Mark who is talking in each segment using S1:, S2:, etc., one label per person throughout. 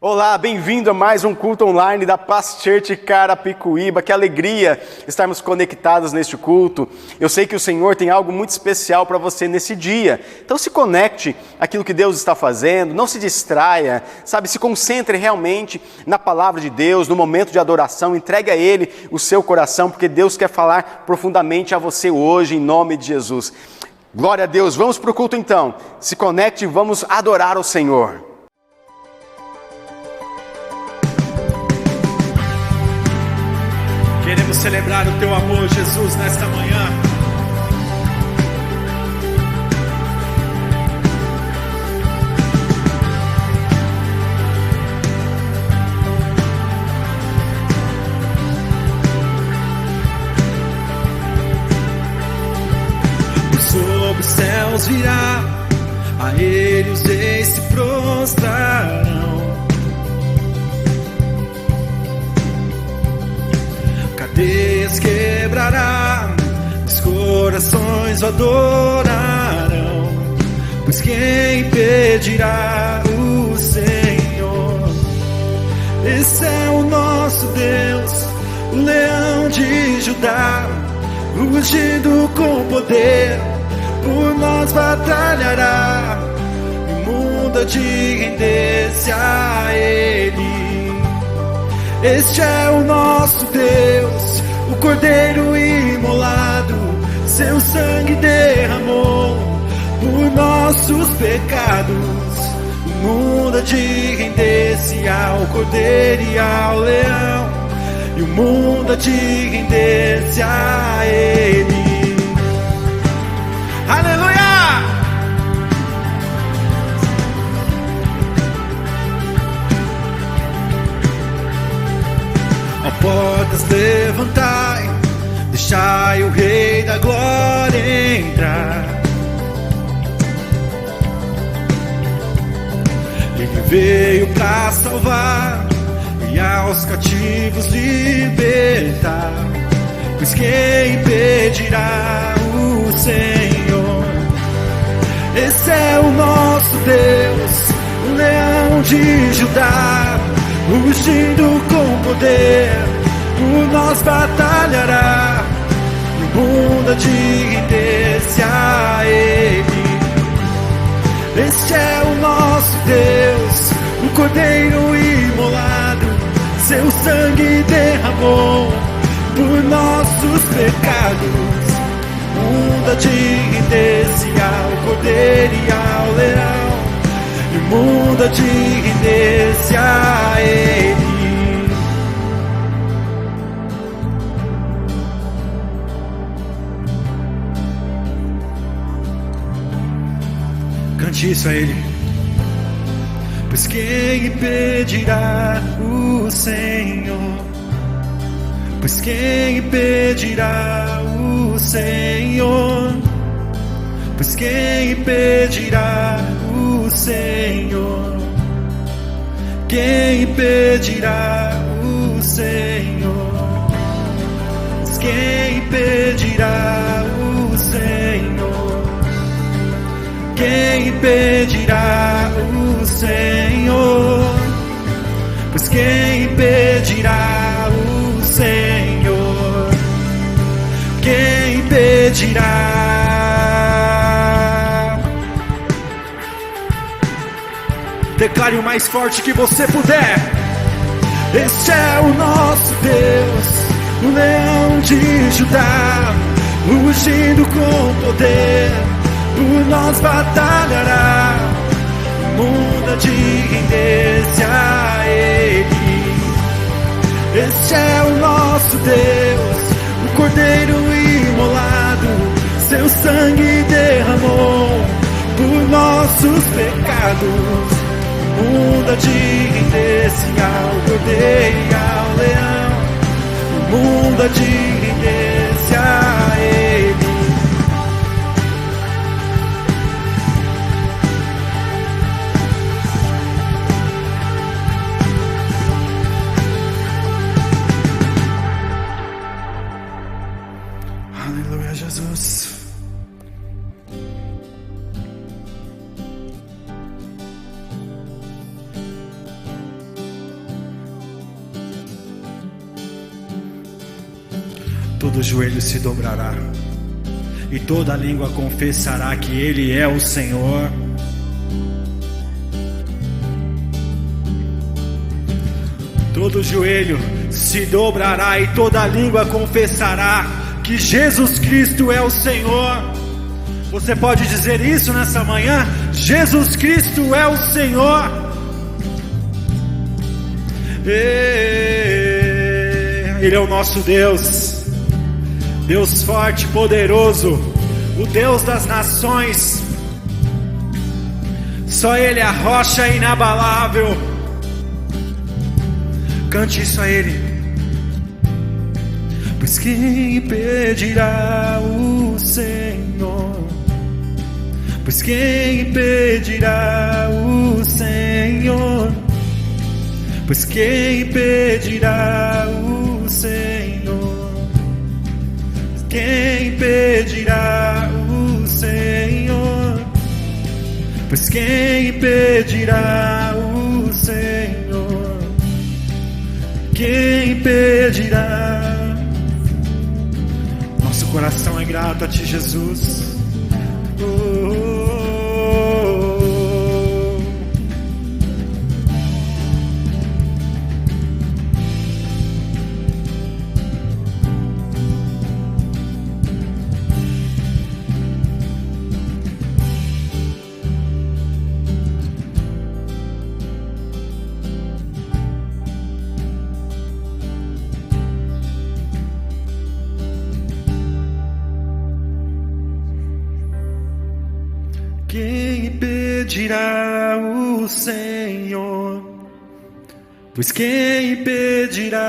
S1: Olá, bem-vindo a mais um culto online da Paz Church Carapicuíba. Que alegria estarmos conectados neste culto. Eu sei que o Senhor tem algo muito especial para você nesse dia. Então se conecte àquilo que Deus está fazendo, não se distraia, se concentre realmente na palavra de Deus, no momento de adoração, entregue a Ele o seu coração, porque Deus quer falar profundamente a você hoje, em nome de Jesus. Glória a Deus, vamos para o culto então. Se conecte e vamos adorar o Senhor.
S2: Queremos celebrar o Teu amor, Jesus, nesta manhã. Sob os céus virá, a Ele os reis se prostrarão. Cadeias quebrará, os corações o adorarão, pois quem impedirá o Senhor? Esse é o nosso Deus, o leão de Judá, ungido com poder, por nós batalhará, o mundo de render-se a Ele. Este é o nosso Deus, o Cordeiro imolado, seu sangue derramou por nossos pecados. O mundo de render-se ao Cordeiro e ao Leão, e o mundo de render-se a Ele. Aleluia! Portas levantai, deixai o Rei da Glória entrar. Ele veio para salvar e aos cativos libertar, pois quem impedirá o Senhor? Esse é o nosso Deus, o leão de Judá, ungido com poder, por nós batalhará, e o mundo de render-se a Ele. Este é o nosso Deus, o Cordeiro imolado, seu sangue derramou por nossos pecados. O mundo de render-se ao Cordeiro e ao Leão, e o mundo de render-se a Ele. Cante isso a Ele. Pois quem impedirá o Senhor? Pois quem impedirá o Senhor? Pois quem impedirá o Senhor? Quem impedirá o Senhor? Pois quem impedirá o Senhor? Quem impedirá o Senhor? Pois quem impedirá o Senhor? Quem impedirá? Declare o mais forte que você puder. Este é o nosso Deus, o leão de Judá, ungido com poder, por nós batalhará, o mundo de render-se a Ele. Este é o nosso Deus, o Cordeiro imolado, seu sangue derramou por nossos pecados. O mundo de render-se ao Cordeiro e ao Leão, o mundo de render-se a Ele. Aleluia, Jesus. todo joelho se dobrará e toda língua confessará que Ele é o Senhor. Todo joelho se dobrará e toda língua confessará que Jesus Cristo é o Senhor. Você pode dizer isso nessa manhã? Jesus Cristo é o Senhor. Ele é o nosso Deus, Deus forte e poderoso, o Deus das nações. Só Ele é a rocha inabalável. Cante isso a Ele. Pois quem impedirá o Senhor? Pois quem impedirá o Senhor? Pois quem impedirá o Senhor? Quem impedirá o Senhor? Pois quem impedirá o Senhor? Quem impedirá? Nosso coração é grato a Ti, Jesus. Quem impedirá o Senhor? Pois quem impedirá?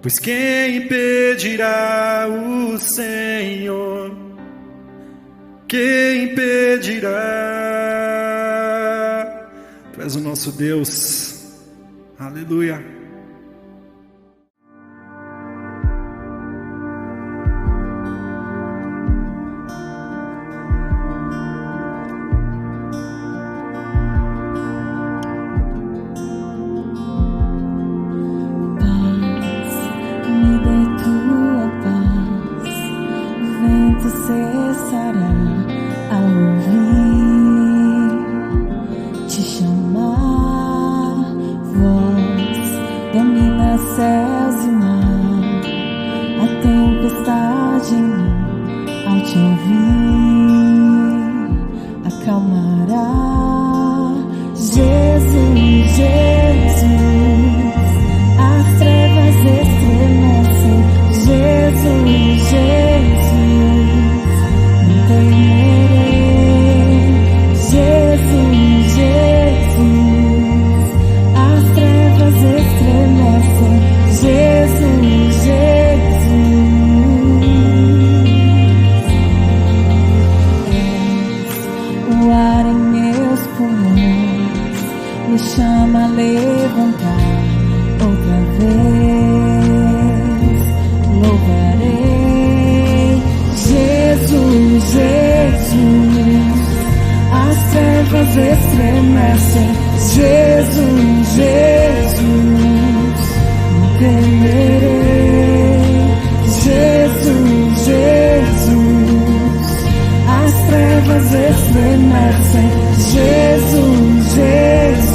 S2: Pois quem impedirá o Senhor? Quem impedirá? Tu és o nosso Deus. Aleluia.
S3: Cessará ao ouvir te chamar, voz domina céus e mar, a tempestade em mim ao te ouvir acalmará. Jesus, Jesus, as trevas estremecem. Jesus, Jesus, temerei. Jesus, Jesus, as trevas estremecem. Jesus, Jesus, és o ar em meus pulmões, me chama a levantar outra vez. Louvarei. Jesus, Jesus, as trevas estremecem. Jesus, Jesus, não temerei. Jesus, Jesus, as trevas estremecem. Jesus, Jesus,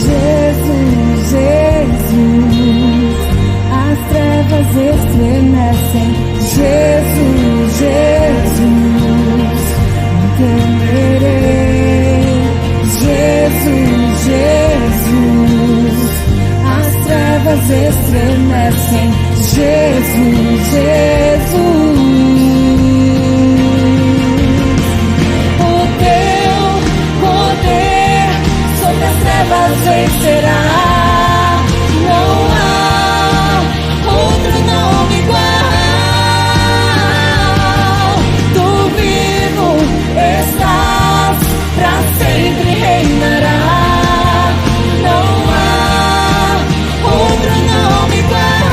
S3: Jesus, Jesus, as trevas estremecem. Jesus, Jesus, não temerei. Jesus, Jesus, as trevas estremecem. Jesus, Jesus, o teu poder sobre as trevas vencerá. Não há outro nome igual. Tu vivo estás, pra sempre reinará. Não há outro nome igual.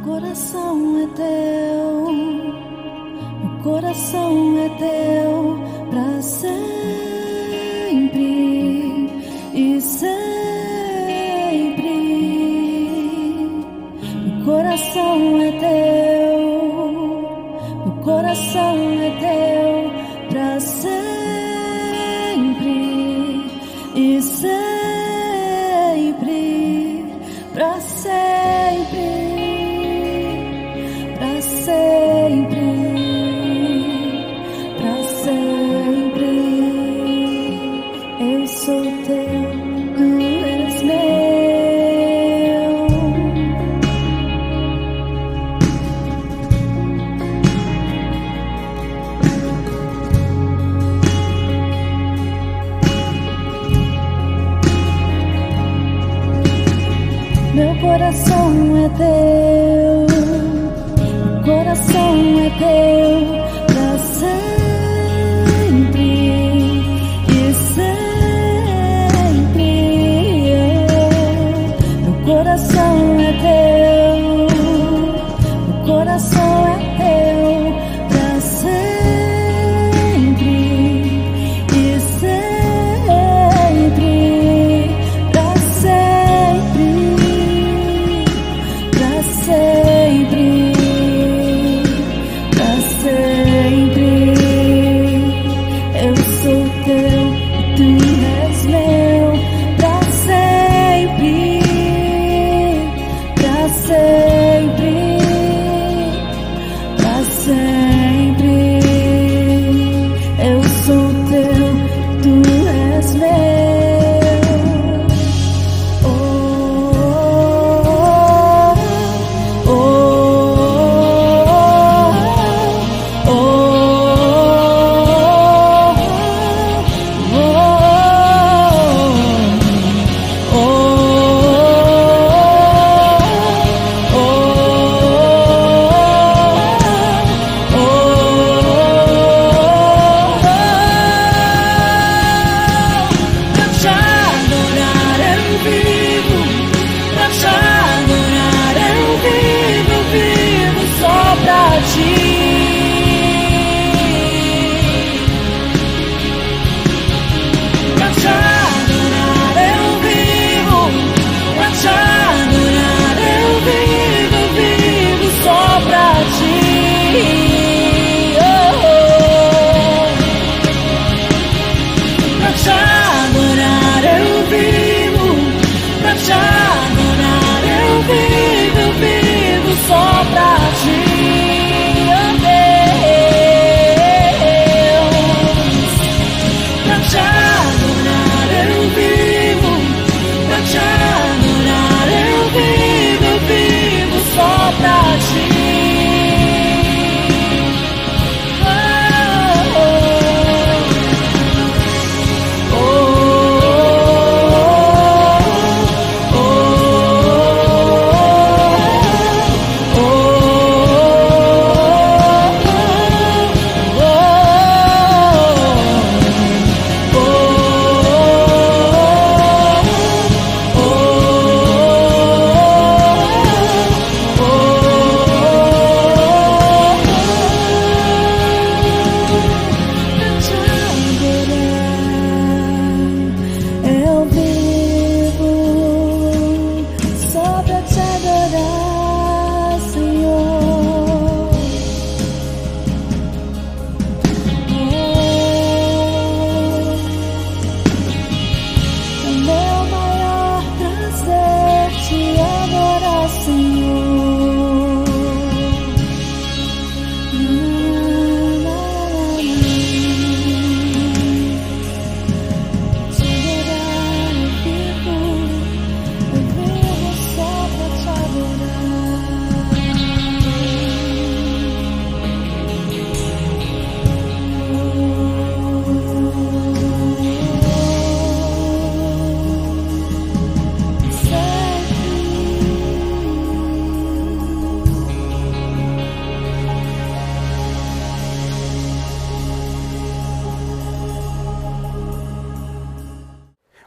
S3: coração é teu, meu coração é teu pra sempre e sempre. Meu coração é teu, meu coração é teu pra sempre e sempre, pra sempre, pra sempre, pra sempre. Eu sou teu, tu és meu. Meu coração é teu, meu coração é teu pra sempre e sempre. Meu coração é teu, meu coração é teu pra sempre e sempre, pra sempre. Sempre, pra sempre, eu sou teu, tu és meu, pra sempre, pra sempre, pra sempre, eu sou teu, tu és meu.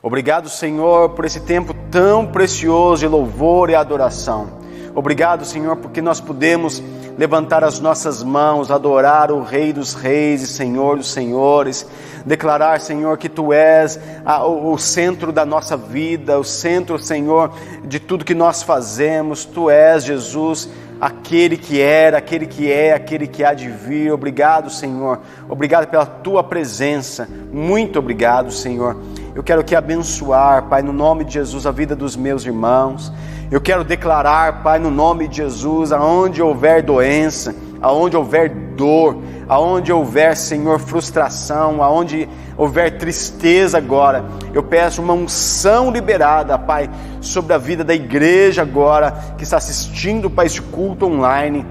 S1: Obrigado, Senhor, por esse tempo tão precioso de louvor e adoração. Obrigado, Senhor, porque nós podemos levantar as nossas mãos, adorar o Rei dos Reis e Senhor dos Senhores, declarar, Senhor, que Tu és o centro da nossa vida, o centro, Senhor, de tudo que nós fazemos. Tu és, Jesus, aquele que era, aquele que é, aquele que há de vir. Obrigado, Senhor, obrigado pela Tua presença, muito obrigado, Senhor. Eu quero aqui abençoar, Pai, no nome de Jesus, a vida dos meus irmãos. Eu quero declarar, Pai, no nome de Jesus, aonde houver doença, aonde houver dor, aonde houver, Senhor, frustração, aonde houver tristeza agora, eu peço uma unção liberada, Pai, sobre a vida da igreja agora, que está assistindo, Pai, este culto online.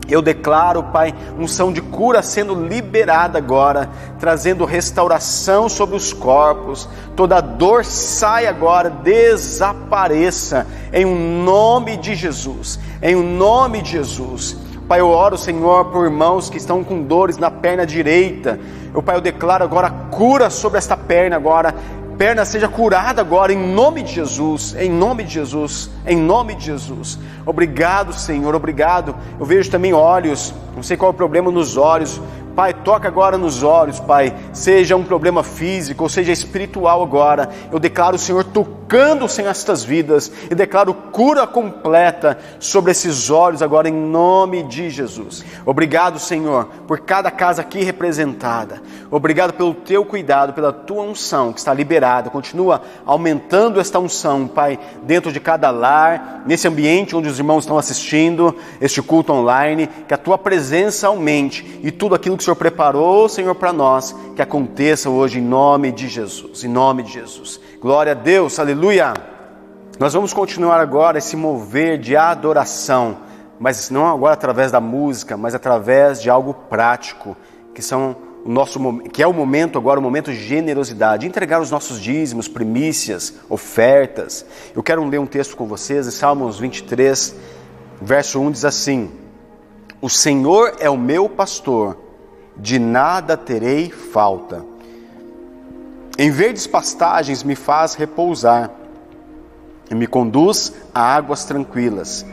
S1: Eu declaro, Pai, unção de cura sendo liberada agora, trazendo restauração sobre os corpos. Toda dor sai agora, desapareça, em nome de Jesus, em nome de Jesus. Pai, eu oro, Senhor, por irmãos que estão com dores na perna direita. Pai, eu declaro agora cura sobre esta perna agora. Perna seja curada agora, em nome de Jesus, em nome de Jesus, em nome de Jesus. Obrigado, Senhor, obrigado. Eu vejo também olhos, não sei qual é o problema nos olhos. Pai, toca agora nos olhos, Pai, seja um problema físico ou seja espiritual agora. Eu declaro o Senhor tocando, Senhor, estas vidas, e declaro cura completa sobre esses olhos agora, em nome de Jesus. Obrigado, Senhor, por cada casa aqui representada. Obrigado pelo Teu cuidado, pela Tua unção que está liberada. Continua aumentando esta unção, Pai, dentro de cada lar, nesse ambiente onde os irmãos estão assistindo este culto online, que a Tua presença aumente e tudo aquilo que o Senhor preparou, Senhor, para nós, que aconteça hoje em nome de Jesus, em nome de Jesus. Glória a Deus, aleluia. Nós vamos continuar agora esse mover de adoração, mas não agora através da música, mas através de algo prático, que é o momento agora, o momento de generosidade, entregar os nossos dízimos, primícias, ofertas. Eu quero ler um texto com vocês, em Salmos 23, verso 1 diz assim: O Senhor é o meu pastor, de nada terei falta. Em verdes pastagens me faz repousar, e me conduz a águas tranquilas.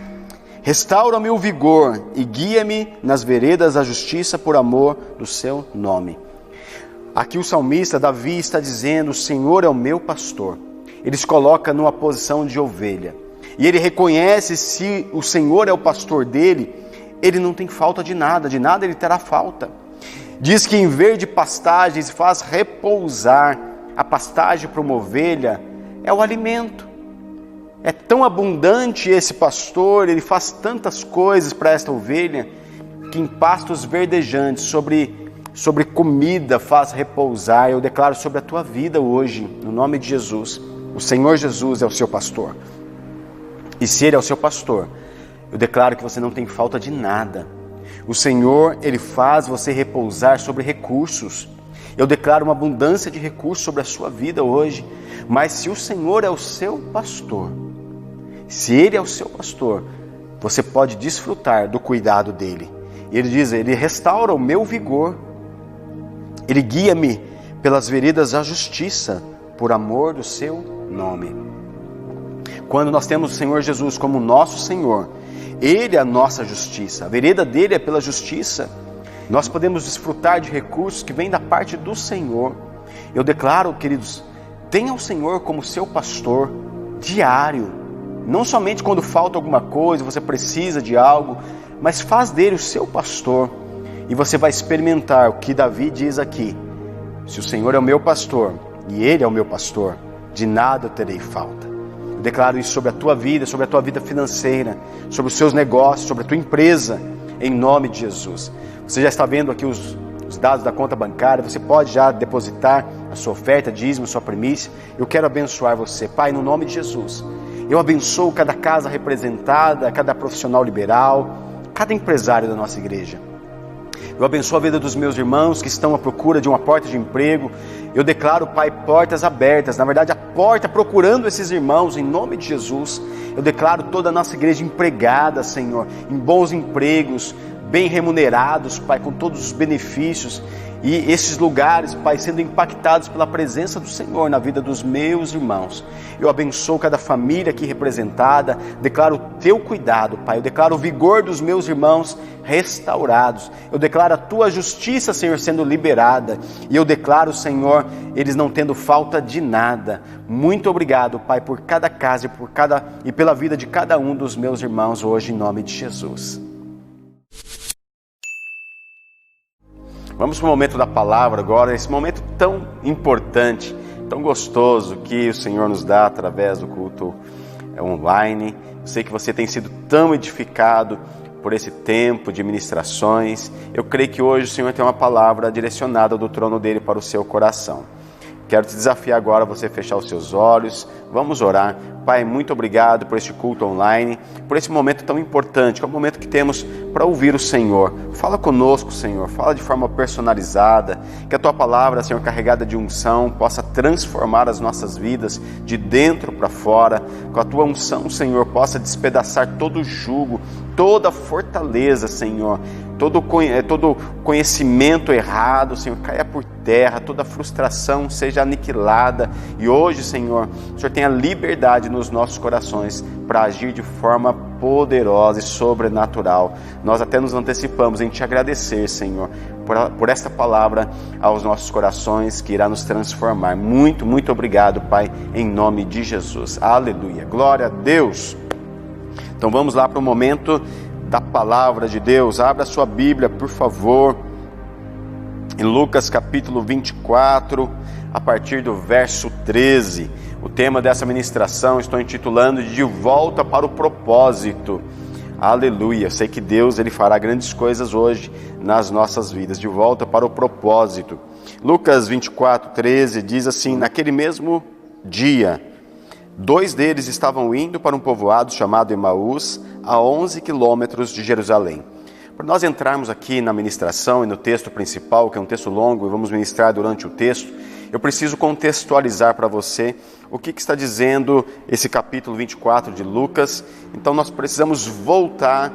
S1: Restaura-me o vigor e guia-me nas veredas da justiça por amor do seu nome. Aqui o salmista Davi está dizendo: o Senhor é o meu pastor. Ele se coloca numa posição de ovelha. E ele reconhece, se o Senhor é o pastor dele, ele não tem falta de nada ele terá falta. Diz que em verde pastagens faz repousar. A pastagem para uma ovelha é o alimento. É tão abundante esse pastor, ele faz tantas coisas para esta ovelha, que em pastos verdejantes, sobre comida faz repousar. Eu declaro sobre a tua vida hoje, no nome de Jesus, o Senhor Jesus é o seu pastor. E se Ele é o seu pastor, eu declaro que você não tem falta de nada. O Senhor, Ele faz você repousar sobre recursos. Eu declaro uma abundância de recursos sobre a sua vida hoje. Mas se o Senhor é o seu pastor, se Ele é o seu pastor, você pode desfrutar do cuidado dEle. E Ele diz: Ele restaura o meu vigor. Ele guia-me pelas veredas da justiça, por amor do seu nome. Quando nós temos o Senhor Jesus como nosso Senhor, Ele é a nossa justiça, a vereda dEle é pela justiça. Nós podemos desfrutar de recursos que vêm da parte do Senhor. Eu declaro, queridos, tenha o Senhor como seu pastor diário. Não somente quando falta alguma coisa, você precisa de algo, mas faz dele o seu pastor. E você vai experimentar o que Davi diz aqui: se o Senhor é o meu pastor, e Ele é o meu pastor, de nada eu terei falta. Eu declaro isso sobre a tua vida financeira, sobre os seus negócios, sobre a tua empresa, em nome de Jesus. Você já está vendo aqui os dados da conta bancária, você pode já depositar a sua oferta, dízimo, sua primícia. Eu quero abençoar você, Pai, no nome de Jesus. Eu abençoo cada casa representada, cada profissional liberal, cada empresário da nossa igreja. Eu abençoo a vida dos meus irmãos que estão à procura de uma porta de emprego. Eu declaro, Pai, portas abertas. Na verdade, a porta procurando esses irmãos, em nome de Jesus. Eu declaro toda a nossa igreja empregada, Senhor, em bons empregos, bem remunerados, Pai, com todos os benefícios. e esses lugares, Pai, sendo impactados pela presença do Senhor na vida dos meus irmãos. Eu abençoo cada família aqui representada, declaro o teu cuidado, Pai, eu declaro o vigor dos meus irmãos restaurados, eu declaro a tua justiça, Senhor, sendo liberada, e eu declaro, Senhor, eles não tendo falta de nada. Muito obrigado, Pai, por cada casa e pela vida de cada um dos meus irmãos hoje, em nome de Jesus. Vamos para o momento da palavra agora, esse momento tão importante, tão gostoso que o Senhor nos dá através do culto online. Eu sei que você tem sido tão edificado por esse tempo de ministrações. Eu creio que hoje o Senhor tem uma palavra direcionada do trono dele para o seu coração. Quero te desafiar agora a você fechar os seus olhos. Vamos orar. Pai, muito obrigado por este culto online, por esse momento tão importante, que é o momento que temos para ouvir o Senhor. Fala conosco, Senhor, fala de forma personalizada, que a Tua palavra, Senhor, carregada de unção, possa transformar as nossas vidas de dentro para fora. Com a Tua unção, Senhor, possa despedaçar todo o jugo, toda a fortaleza, Senhor, todo conhecimento errado, Senhor, caia por terra, toda frustração seja aniquilada. E hoje, Senhor, o Senhor tenha liberdade nos nossos corações para agir de forma poderosa e sobrenatural. Nós até nos antecipamos em Te agradecer, Senhor, por esta palavra aos nossos corações que irá nos transformar. Muito, muito obrigado, Pai, em nome de Jesus. Aleluia. Glória a Deus. Então vamos lá para o momento da palavra de Deus. Abra a sua Bíblia, por favor, em Lucas capítulo 24, a partir do verso 13. O tema dessa ministração estou intitulando de volta para o propósito. Aleluia. Sei que Deus ele fará grandes coisas hoje nas nossas vidas. De volta para o propósito. Lucas 24, 13 diz assim: naquele mesmo dia, 2 deles estavam indo para um povoado chamado Emaús, a 11 quilômetros de Jerusalém. Para nós entrarmos aqui na ministração e no texto principal, que é um texto longo, e vamos ministrar durante o texto, eu preciso contextualizar para você o que está dizendo esse capítulo 24 de Lucas. Então nós precisamos voltar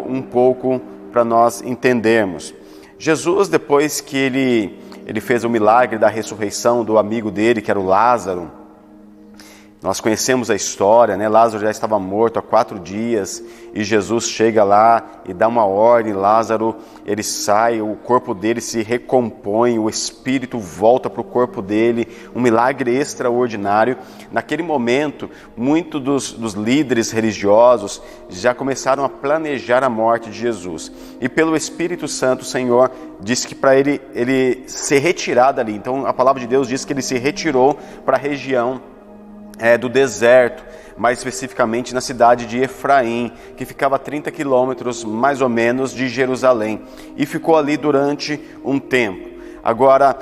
S1: um pouco para nós entendermos. Jesus, depois que ele fez o milagre da ressurreição do amigo dele, que era o Lázaro, nós conhecemos a história, né? Lázaro já estava morto há 4 dias e Jesus chega lá e dá uma ordem. Lázaro, ele sai, o corpo dele se recompõe, o espírito volta para o corpo dele, um milagre extraordinário. Naquele momento, muitos dos líderes religiosos já começaram a planejar a morte de Jesus. E pelo Espírito Santo, o Senhor disse que para ele se retirar dali. Então a palavra de Deus diz que ele se retirou para a região do deserto, mais especificamente na cidade de Efraim, que ficava a 30 quilômetros mais ou menos de Jerusalém, e ficou ali durante um tempo. Agora,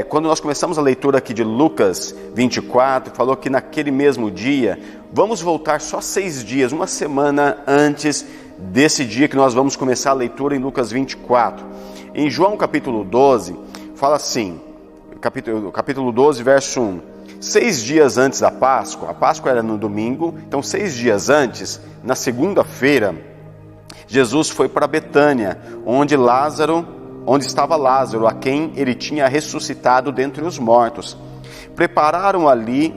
S1: quando nós começamos a leitura aqui de Lucas 24, falou que naquele mesmo dia, vamos voltar só 6 dias, uma semana antes desse dia que nós vamos começar a leitura em Lucas 24. Em João capítulo 12, fala assim, capítulo 12, verso 1. 6 dias antes da Páscoa, a Páscoa era no domingo, então 6 dias antes, na segunda-feira, Jesus foi para Betânia, onde estava Lázaro, a quem ele tinha ressuscitado dentre os mortos. Prepararam ali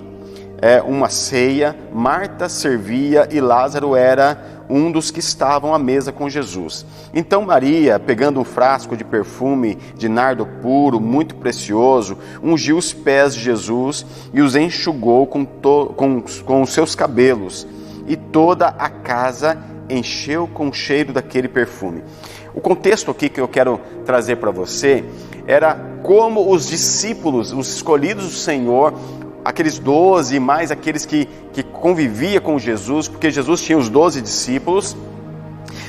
S1: uma ceia, Marta servia e Lázaro era um dos que estavam à mesa com Jesus. Então Maria, pegando um frasco de perfume de nardo puro, muito precioso, ungiu os pés de Jesus e os enxugou com os seus cabelos, e toda a casa encheu com o cheiro daquele perfume. O contexto aqui que eu quero trazer para você era como os discípulos, os escolhidos do Senhor, aqueles 12 e mais aqueles que convivia com Jesus, porque Jesus tinha os 12 discípulos,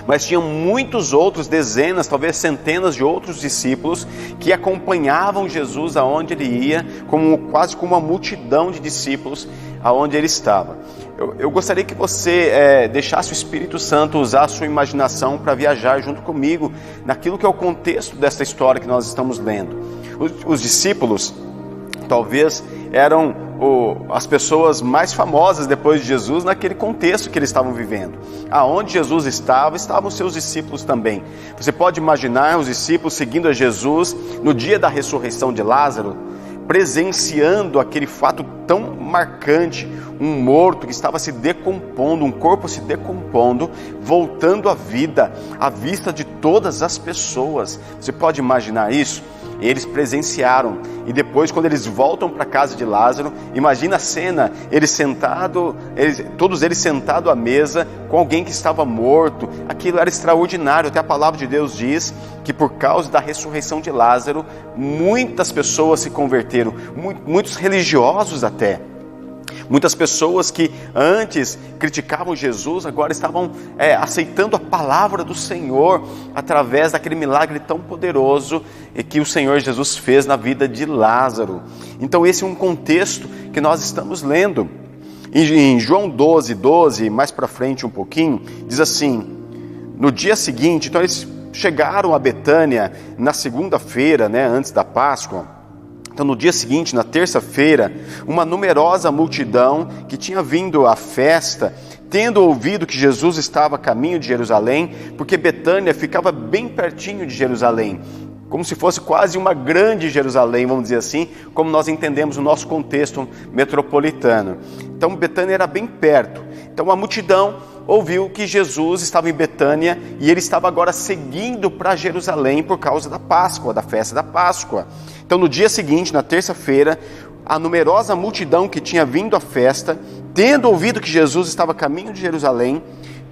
S1: mas tinham muitos outros, dezenas, talvez centenas de outros discípulos que acompanhavam Jesus aonde ele ia, quase como uma multidão de discípulos aonde ele estava. Eu gostaria que você deixasse o Espírito Santo usar a sua imaginação para viajar junto comigo naquilo que é o contexto dessa história que nós estamos lendo. Os discípulos talvez eram as pessoas mais famosas depois de Jesus naquele contexto que eles estavam vivendo. Aonde Jesus estava, estavam seus discípulos também. Você pode imaginar os discípulos seguindo a Jesus no dia da ressurreição de Lázaro, presenciando aquele fato tão marcante, um morto que estava se decompondo, um corpo se decompondo, voltando à vida, à vista de todas as pessoas. Você pode imaginar isso? Eles presenciaram, e depois quando eles voltam para a casa de Lázaro, imagina a cena, todos eles sentados à mesa com alguém que estava morto. Aquilo era extraordinário. Até a palavra de Deus diz que por causa da ressurreição de Lázaro, muitas pessoas se converteram, muitos religiosos até. Muitas pessoas que antes criticavam Jesus, agora estavam aceitando a palavra do Senhor através daquele milagre tão poderoso que o Senhor Jesus fez na vida de Lázaro. Então esse é um contexto que nós estamos lendo. Em João 12, mais para frente um pouquinho, diz assim: no dia seguinte, então eles chegaram a Betânia na segunda-feira, antes da Páscoa. Então no dia seguinte, na terça-feira, uma numerosa multidão que tinha vindo à festa, tendo ouvido que Jesus estava a caminho de Jerusalém, porque Betânia ficava bem pertinho de Jerusalém, como se fosse quase uma grande Jerusalém, vamos dizer assim, como nós entendemos o nosso contexto metropolitano. Então Betânia era bem perto. Então a multidão ouviu que Jesus estava em Betânia e ele estava agora seguindo para Jerusalém por causa da Páscoa, da festa da Páscoa. Então no dia seguinte, na terça-feira, a numerosa multidão que tinha vindo à festa, tendo ouvido que Jesus estava a caminho de Jerusalém,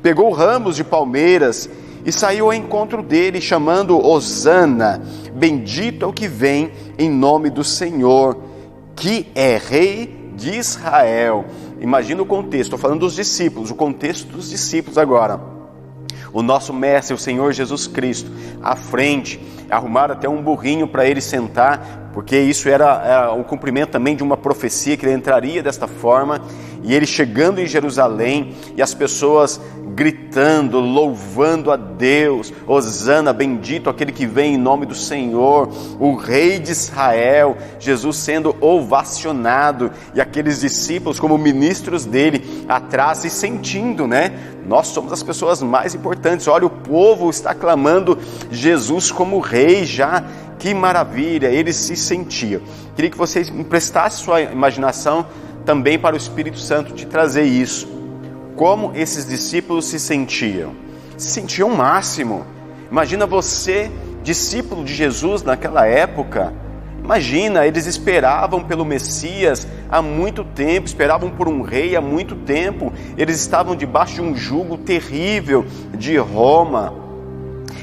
S1: pegou ramos de palmeiras e saiu ao encontro dele, chamando: Hosana, bendito é o que vem em nome do Senhor, que é Rei de Israel. Imagina o contexto, estou falando dos discípulos, o contexto dos discípulos agora. O nosso mestre, o Senhor Jesus Cristo, à frente, arrumaram até um burrinho para ele sentar, porque isso era o cumprimento também de uma profecia, que ele entraria desta forma. E ele chegando em Jerusalém, e as pessoas gritando, louvando a Deus: Hosana, bendito aquele que vem em nome do Senhor, o Rei de Israel. Jesus sendo ovacionado, e aqueles discípulos como ministros dele atrás se sentindo, nós somos as pessoas mais importantes. Olha, o povo está aclamando Jesus como rei já. Que maravilha, eles se sentiam. Queria que vocês emprestassem sua imaginação também para o Espírito Santo te trazer isso. Como esses discípulos se sentiam? Se sentiam o máximo. Imagina você, discípulo de Jesus naquela época. Imagina, eles esperavam pelo Messias há muito tempo, esperavam por um rei há muito tempo. Eles estavam debaixo de um jugo terrível de Roma.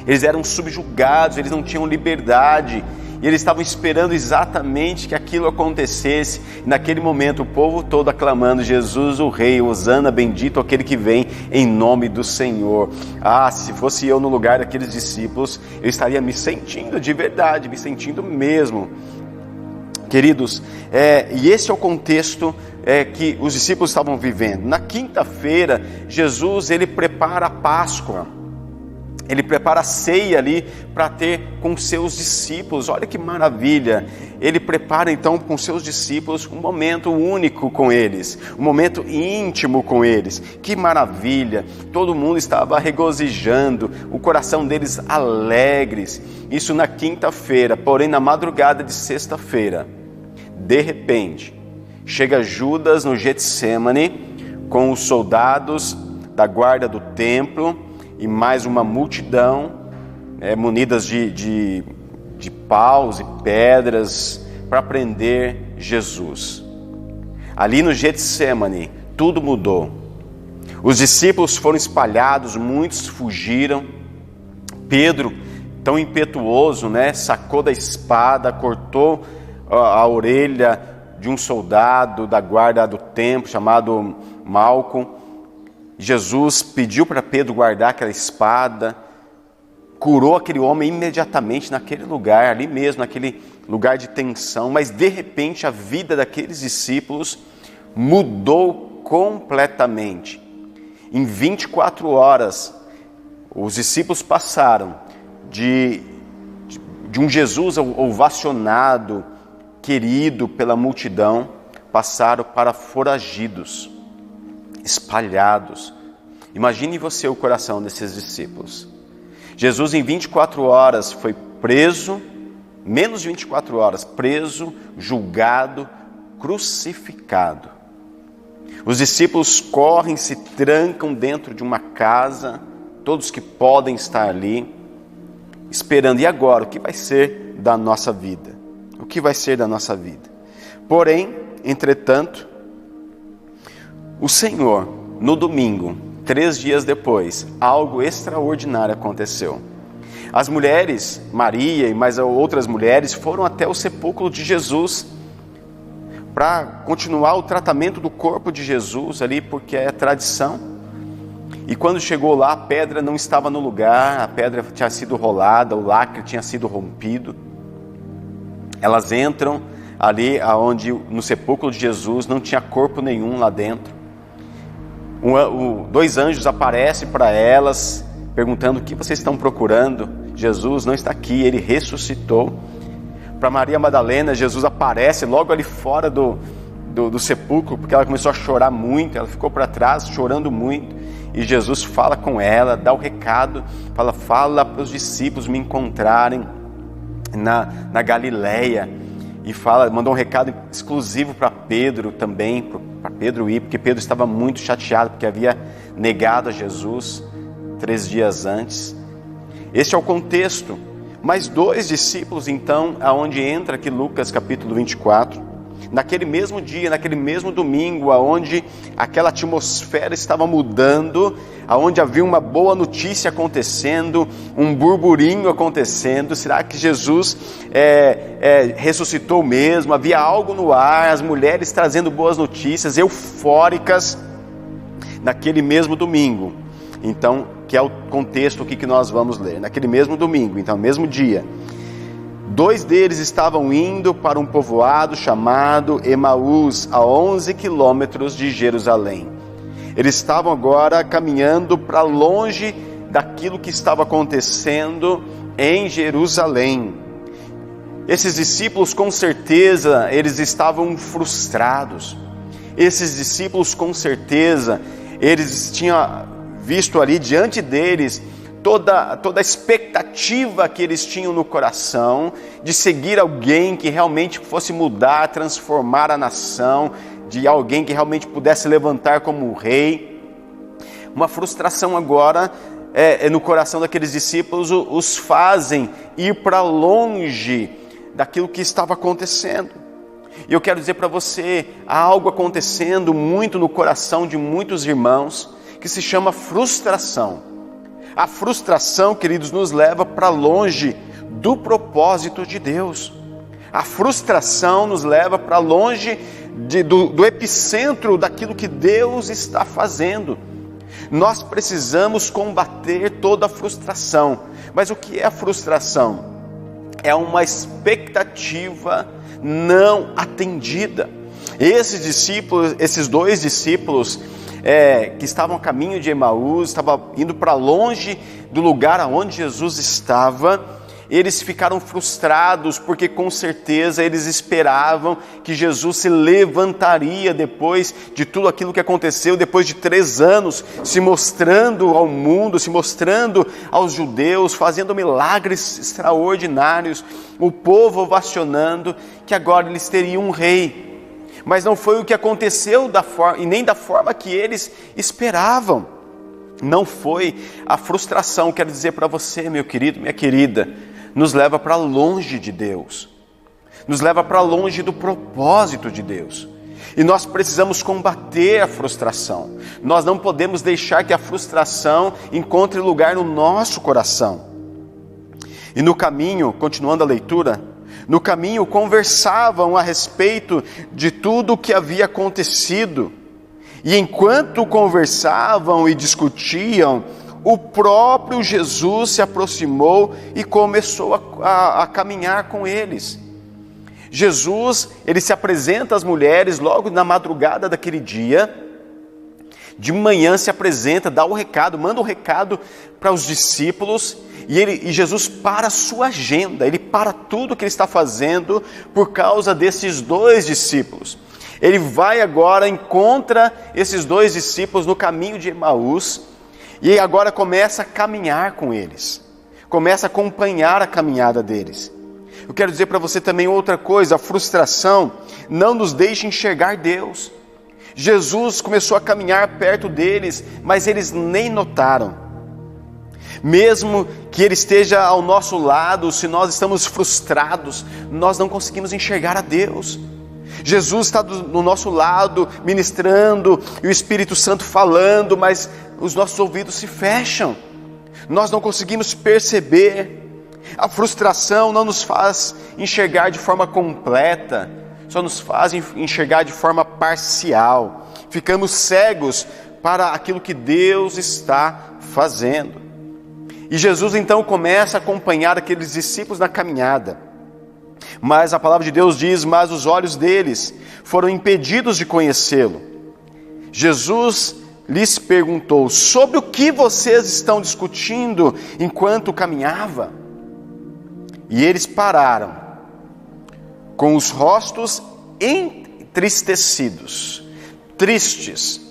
S1: Eles eram subjugados, eles não tinham liberdade. E eles estavam esperando exatamente que aquilo acontecesse. Naquele momento, o povo todo aclamando: Jesus, o Rei, Hosana, bendito aquele que vem em nome do Senhor. Se fosse eu no lugar daqueles discípulos, eu estaria me sentindo de verdade, me sentindo mesmo. Queridos, e esse é o contexto que os discípulos estavam vivendo. Na quinta-feira, Jesus ele prepara a Páscoa. Ele prepara a ceia ali para ter com seus discípulos. Olha que maravilha. Ele prepara então com seus discípulos um momento único com eles, um momento íntimo com eles. Que maravilha. Todo mundo estava regozijando, o coração deles alegres. Isso na quinta-feira. Porém, na madrugada de sexta-feira, de repente, chega Judas no Getsêmani com os soldados da guarda do templo e mais uma multidão, munidas de paus e pedras, para prender Jesus. Ali no Getsêmani, tudo mudou. Os discípulos foram espalhados, muitos fugiram. Pedro, tão impetuoso, sacou da espada, cortou a orelha de um soldado da guarda do templo, chamado Malco. Jesus pediu para Pedro guardar aquela espada, curou aquele homem imediatamente naquele lugar, ali mesmo, naquele lugar de tensão. Mas de repente a vida daqueles discípulos mudou completamente. Em 24 horas, os discípulos passaram de um Jesus ovacionado, querido pela multidão, passaram para foragidos, espalhados. Imagine você o coração desses discípulos. Jesus em 24 horas foi preso, menos de 24 horas, preso, julgado, crucificado. Os discípulos correm, se trancam dentro de uma casa, todos que podem estar ali, esperando. E agora, o que vai ser da nossa vida? O que vai ser da nossa vida? Porém, entretanto, o Senhor, no domingo, 3 dias depois, algo extraordinário aconteceu. As mulheres, Maria e mais outras mulheres, foram até o sepulcro de Jesus para continuar o tratamento do corpo de Jesus ali, porque é tradição. E quando chegou lá, a pedra não estava no lugar, a pedra tinha sido rolada, o lacre tinha sido rompido. Elas entram ali aonde, no sepulcro de Jesus, não tinha corpo nenhum lá dentro. 2 anjos aparecem para elas, perguntando: o que vocês estão procurando? Jesus não está aqui, ele ressuscitou. Para Maria Madalena, Jesus aparece logo ali fora do sepulcro, porque ela começou a chorar muito, ela ficou para trás chorando muito, e Jesus fala com ela, dá o recado, fala para os discípulos me encontrarem na Galileia, e mandou um recado exclusivo para Pedro também, para Pedro ir, porque Pedro estava muito chateado, porque havia negado a Jesus 3 dias antes. Este é o contexto. Mas 2 discípulos, então, aonde entra aqui Lucas capítulo 24, naquele mesmo dia, naquele mesmo domingo, aonde aquela atmosfera estava mudando, aonde havia uma boa notícia acontecendo, um burburinho acontecendo. Será que Jesus ressuscitou mesmo? Havia algo no ar, as mulheres trazendo boas notícias, eufóricas, naquele mesmo domingo. Então, que é o contexto aqui que nós vamos ler. Naquele mesmo domingo, então, mesmo dia, 2 deles estavam indo para um povoado chamado Emaús, a 11 quilômetros de Jerusalém. Eles estavam agora caminhando para longe daquilo que estava acontecendo em Jerusalém. Esses discípulos, com certeza, eles estavam frustrados. Esses discípulos, com certeza, eles tinham visto ali diante deles toda a expectativa que eles tinham no coração de seguir alguém que realmente fosse mudar, transformar a nação, de alguém que realmente pudesse levantar como rei. Uma frustração agora no coração daqueles discípulos os fazem ir para longe daquilo que estava acontecendo. E eu quero dizer para você, há algo acontecendo muito no coração de muitos irmãos, que se chama frustração. A frustração, queridos, nos leva para longe do propósito de Deus. A frustração nos leva para longe do epicentro daquilo que Deus está fazendo. Nós precisamos combater toda a frustração. Mas o que é a frustração? É uma expectativa não atendida. Esses 2 discípulos que estavam a caminho de Emaús, estavam indo para longe do lugar aonde Jesus estava, eles ficaram frustrados, porque com certeza eles esperavam que Jesus se levantaria depois de tudo aquilo que aconteceu, depois de 3 anos, se mostrando ao mundo, se mostrando aos judeus, fazendo milagres extraordinários, o povo ovacionando, que agora eles teriam um rei. Mas não foi o que aconteceu e nem da forma que eles esperavam. Não foi. A frustração, quero dizer para você, meu querido, minha querida, nos leva para longe de Deus, nos leva para longe do propósito de Deus. E nós precisamos combater a frustração. Nós não podemos deixar que a frustração encontre lugar no nosso coração. E no caminho, continuando a leitura, no caminho conversavam a respeito de tudo o que havia acontecido. E enquanto conversavam e discutiam, o próprio Jesus se aproximou e começou a caminhar com eles. Jesus, ele se apresenta às mulheres logo na madrugada daquele dia. De manhã se apresenta, dá o recado, manda o recado para os discípulos. E Jesus para a sua agenda, ele para tudo que ele está fazendo por causa desses 2 discípulos. Ele vai agora, encontra esses 2 discípulos no caminho de Emaús e agora começa a caminhar com eles, começa a acompanhar a caminhada deles. Eu quero dizer para você também outra coisa: a frustração não nos deixa enxergar Deus. Jesus começou a caminhar perto deles, mas eles nem notaram. Mesmo que Ele esteja ao nosso lado, se nós estamos frustrados, nós não conseguimos enxergar a Deus. Jesus está do nosso lado, ministrando, e o Espírito Santo falando, mas os nossos ouvidos se fecham. Nós não conseguimos perceber. A frustração não nos faz enxergar de forma completa, só nos faz enxergar de forma parcial. Ficamos cegos para aquilo que Deus está fazendo. E Jesus então começa a acompanhar aqueles discípulos na caminhada. Mas a palavra de Deus diz: mas os olhos deles foram impedidos de conhecê-lo. Jesus lhes perguntou: sobre o que vocês estão discutindo enquanto caminhava? E eles pararam, com os rostos entristecidos, tristes.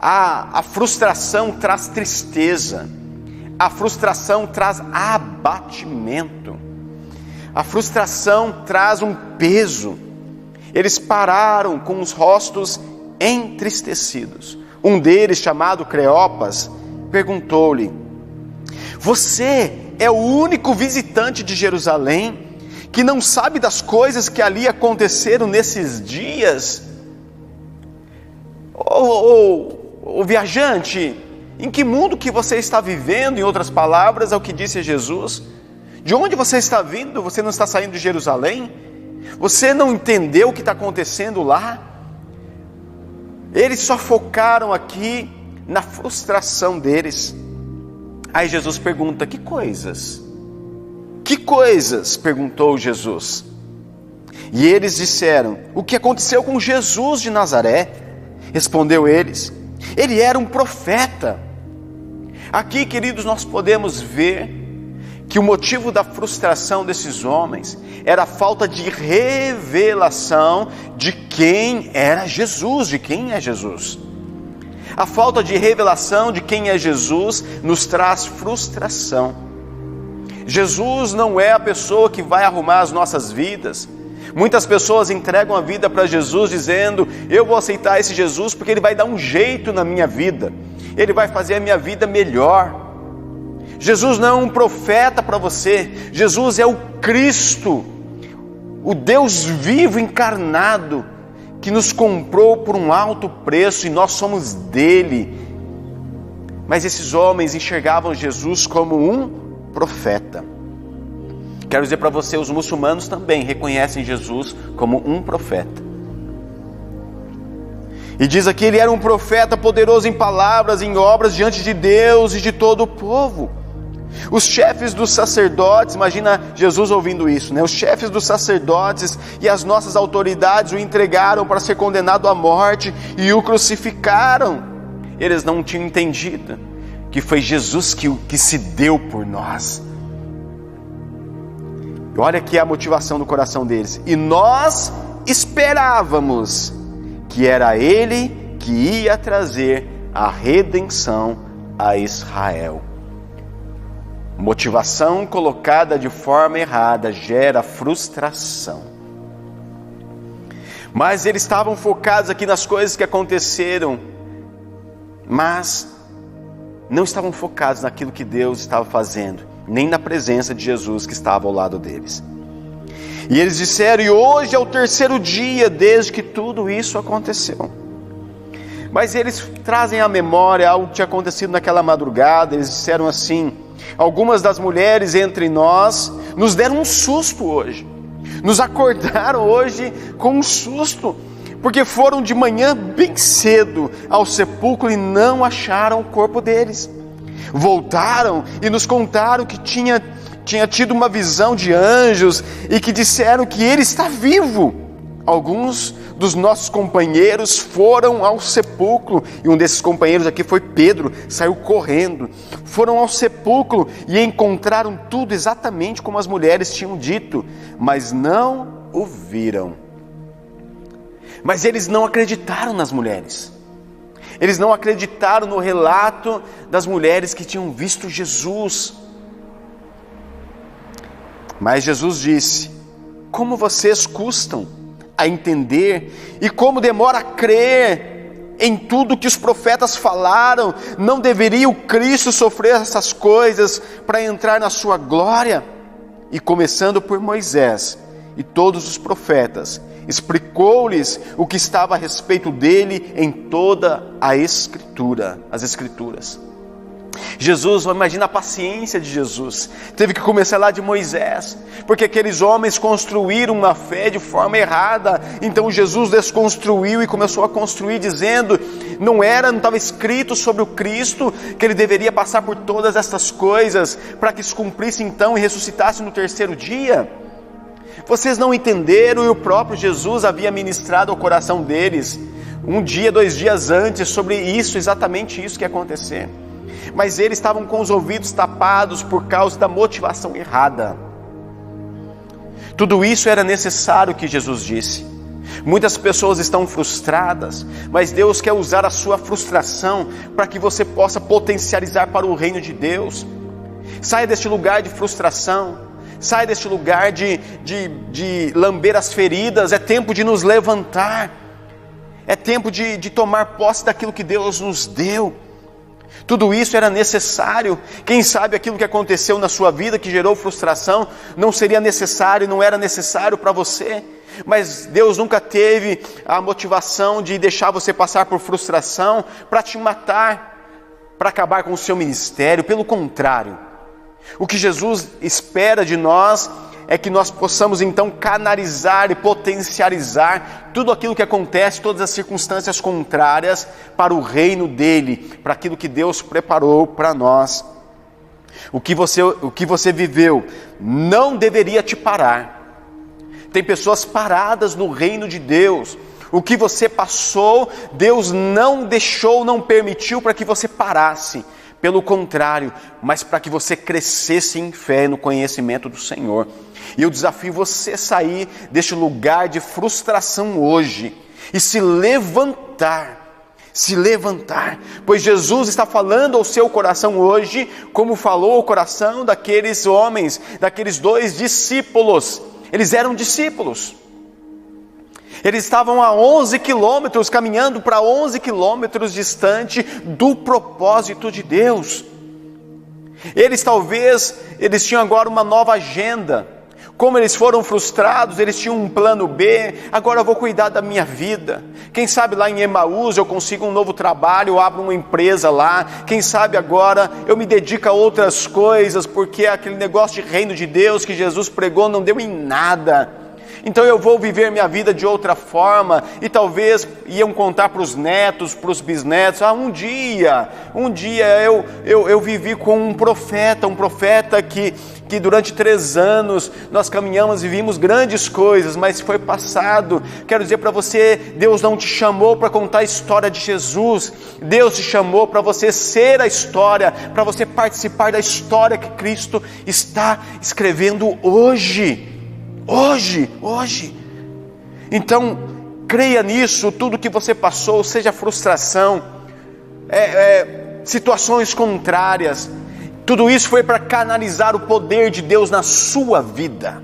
S1: A frustração traz tristeza, a frustração traz abatimento, a frustração traz um peso. Eles pararam com os rostos entristecidos. Um deles, chamado Cleopas, perguntou-lhe: você é o único visitante de Jerusalém que não sabe das coisas que ali aconteceram nesses dias? O viajante, em que mundo que você está vivendo? Em outras palavras, é o que disse Jesus. De onde você está vindo? Você não está saindo de Jerusalém? Você não entendeu o que está acontecendo lá? Eles só focaram aqui na frustração deles. Aí Jesus pergunta: que coisas? Que coisas? Perguntou Jesus. E eles disseram: o que aconteceu com Jesus de Nazaré? Respondeu eles: ele era um profeta. Aqui, queridos, nós podemos ver que o motivo da frustração desses homens era a falta de revelação de quem era Jesus, de quem é Jesus. A falta de revelação de quem é Jesus nos traz frustração. Jesus não é a pessoa que vai arrumar as nossas vidas. Muitas pessoas entregam a vida para Jesus dizendo: eu vou aceitar esse Jesus porque Ele vai dar um jeito na minha vida, Ele vai fazer a minha vida melhor. Jesus não é um profeta para você. Jesus é o Cristo, o Deus vivo encarnado, que nos comprou por um alto preço e nós somos dele. Mas esses homens enxergavam Jesus como um profeta. Quero dizer para você, os muçulmanos também reconhecem Jesus como um profeta. E diz aqui: ele era um profeta poderoso em palavras, em obras, diante de Deus e de todo o povo. Os chefes dos sacerdotes, imagina Jesus ouvindo isso, né? Os chefes dos sacerdotes e as nossas autoridades o entregaram para ser condenado à morte e o crucificaram. Eles não tinham entendido que foi Jesus que se deu por nós. Olha aqui a motivação do coração deles: e nós esperávamos que era Ele que ia trazer a redenção a Israel. Motivação colocada de forma errada gera frustração. Mas eles estavam focados aqui nas coisas que aconteceram, mas não estavam focados naquilo que Deus estava fazendo, nem na presença de Jesus que estava ao lado deles. E eles disseram: e hoje é o 3º dia desde que tudo isso aconteceu. Mas eles trazem à memória algo que tinha acontecido naquela madrugada. Eles disseram assim: algumas das mulheres entre nós nos deram um susto hoje, nos acordaram hoje com um susto, porque foram de manhã bem cedo ao sepulcro e não acharam o corpo deles. Voltaram e nos contaram que tinha tido uma visão de anjos e que disseram que ele está vivo. Alguns dos nossos companheiros foram ao sepulcro, e um desses companheiros aqui foi Pedro, saiu correndo, foram ao sepulcro e encontraram tudo exatamente como as mulheres tinham dito, mas não o viram. Mas eles não acreditaram nas mulheres, eles não acreditaram no relato das mulheres que tinham visto Jesus. Mas Jesus disse: como vocês custam a entender e como demora a crer em tudo que os profetas falaram. Não deveria o Cristo sofrer essas coisas para entrar na sua glória? E começando por Moisés e todos os profetas, explicou-lhes o que estava a respeito dele em toda a Escritura, as Escrituras. Jesus, imagina a paciência de Jesus, teve que começar lá de Moisés, porque aqueles homens construíram uma fé de forma errada. Então Jesus desconstruiu e começou a construir, dizendo, não estava escrito sobre o Cristo, que ele deveria passar por todas essas coisas, para que se cumprisse então e ressuscitasse no terceiro dia? Vocês não entenderam, e o próprio Jesus havia ministrado ao coração deles, 1 dia, 2 dias antes, sobre isso, exatamente isso que ia acontecer. Mas eles estavam com os ouvidos tapados por causa da motivação errada. Tudo isso era necessário que Jesus disse. Muitas pessoas estão frustradas, mas Deus quer usar a sua frustração para que você possa potencializar para o reino de Deus. Saia deste lugar de frustração, saia deste lugar de lamber as feridas. É tempo de nos levantar, é tempo de tomar posse daquilo que Deus nos deu. Tudo isso era necessário. Quem sabe aquilo que aconteceu na sua vida, que gerou frustração, não seria necessário, não era necessário para você. Mas Deus nunca teve a motivação de deixar você passar por frustração para te matar, para acabar com o seu ministério. Pelo contrário, o que Jesus espera de nós é que nós possamos então canalizar e potencializar tudo aquilo que acontece, todas as circunstâncias contrárias para o reino dele, para aquilo que Deus preparou para nós. O que você viveu não deveria te parar. Tem pessoas paradas no reino de Deus. O que você passou, Deus não deixou, não permitiu para que você parasse. Pelo contrário, mas para que você crescesse em fé, no conhecimento do Senhor. E eu desafio você a sair deste lugar de frustração hoje e se levantar, pois Jesus está falando ao seu coração hoje, como falou ao coração daqueles homens, daqueles 2 discípulos. Eles eram discípulos. Eles estavam a 11 quilômetros, caminhando para 11 quilômetros distante do propósito de Deus. Eles tinham agora uma nova agenda. Como eles foram frustrados, eles tinham um plano B. Agora eu vou cuidar da minha vida. Quem sabe lá em Emaús eu consigo um novo trabalho, eu abro uma empresa lá. Quem sabe agora eu me dedico a outras coisas, porque aquele negócio de reino de Deus que Jesus pregou não deu em nada. Então eu vou viver minha vida de outra forma. E talvez iam contar para os netos, para os bisnetos. Um dia eu vivi com um profeta que durante 3 anos nós caminhamos e vimos grandes coisas, mas foi passado. Quero dizer para você, Deus não te chamou para contar a história de Jesus. Deus te chamou para você ser a história, para você participar da história que Cristo está escrevendo hoje. Hoje. Então, creia nisso. Tudo que você passou, seja frustração, situações contrárias, tudo isso foi para canalizar o poder de Deus na sua vida.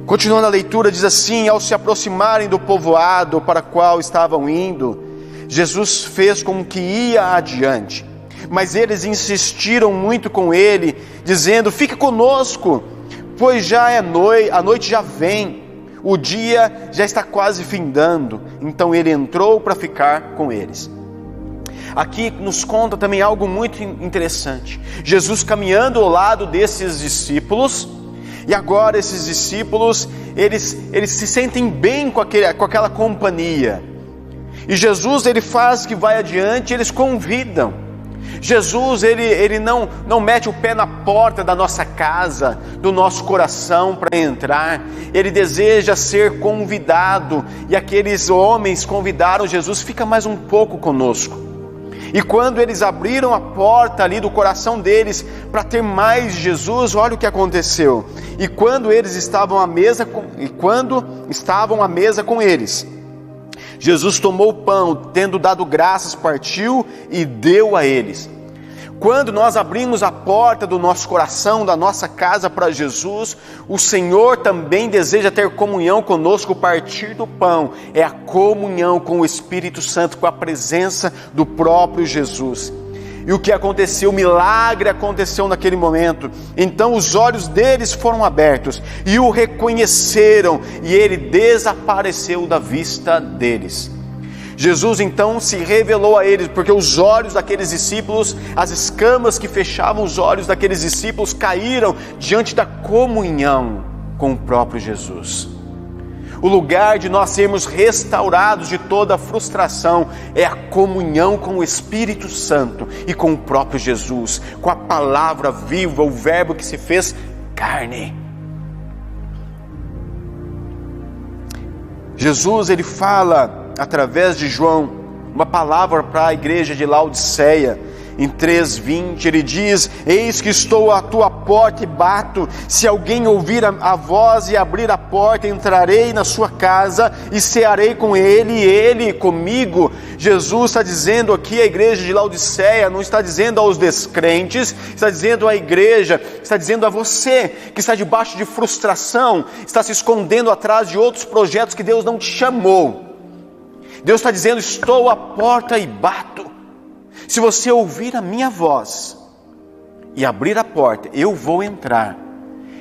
S1: Continuando a leitura, diz assim: ao se aproximarem do povoado para o qual estavam indo, Jesus fez com que ia adiante. Mas eles insistiram muito com ele, dizendo: fique conosco, pois já é noite, a noite já vem, o dia já está quase findando. Então ele entrou para ficar com eles. Aqui nos conta também algo muito interessante. Jesus caminhando ao lado desses discípulos, e agora esses discípulos, eles se sentem bem com aquela companhia. E Jesus, ele faz que vai adiante, eles convidam. Jesus, ele não mete o pé na porta da nossa casa, do nosso coração para entrar. Ele deseja ser convidado, e aqueles homens convidaram Jesus: fica mais um pouco conosco. E quando eles abriram a porta ali do coração deles para ter mais de Jesus, olha o que aconteceu. E quando estavam à mesa com eles, Jesus tomou o pão, tendo dado graças, partiu e deu a eles. Quando nós abrimos a porta do nosso coração, da nossa casa para Jesus, o Senhor também deseja ter comunhão conosco. Partir do pão é a comunhão com o Espírito Santo, com a presença do próprio Jesus. E o que aconteceu? O milagre aconteceu naquele momento. Então os olhos deles foram abertos e o reconheceram, e ele desapareceu da vista deles. Jesus então se revelou a eles, porque os olhos daqueles discípulos, as escamas que fechavam os olhos daqueles discípulos caíram diante da comunhão com o próprio Jesus. O lugar de nós sermos restaurados de toda a frustração é a comunhão com o Espírito Santo e com o próprio Jesus, com a palavra viva, o verbo que se fez carne. Jesus, ele fala através de João uma palavra para a igreja de Laodiceia. Em 3:20 ele diz: eis que estou à tua porta e bato, se alguém ouvir a voz e abrir a porta, entrarei na sua casa e cearei com ele e ele comigo. Jesus está dizendo aqui à igreja de Laodiceia, não está dizendo aos descrentes, está dizendo à igreja, está dizendo a você que está debaixo de frustração, está se escondendo atrás de outros projetos que Deus não te chamou. Deus está dizendo: estou à porta e bato. Se você ouvir a minha voz e abrir a porta, eu vou entrar,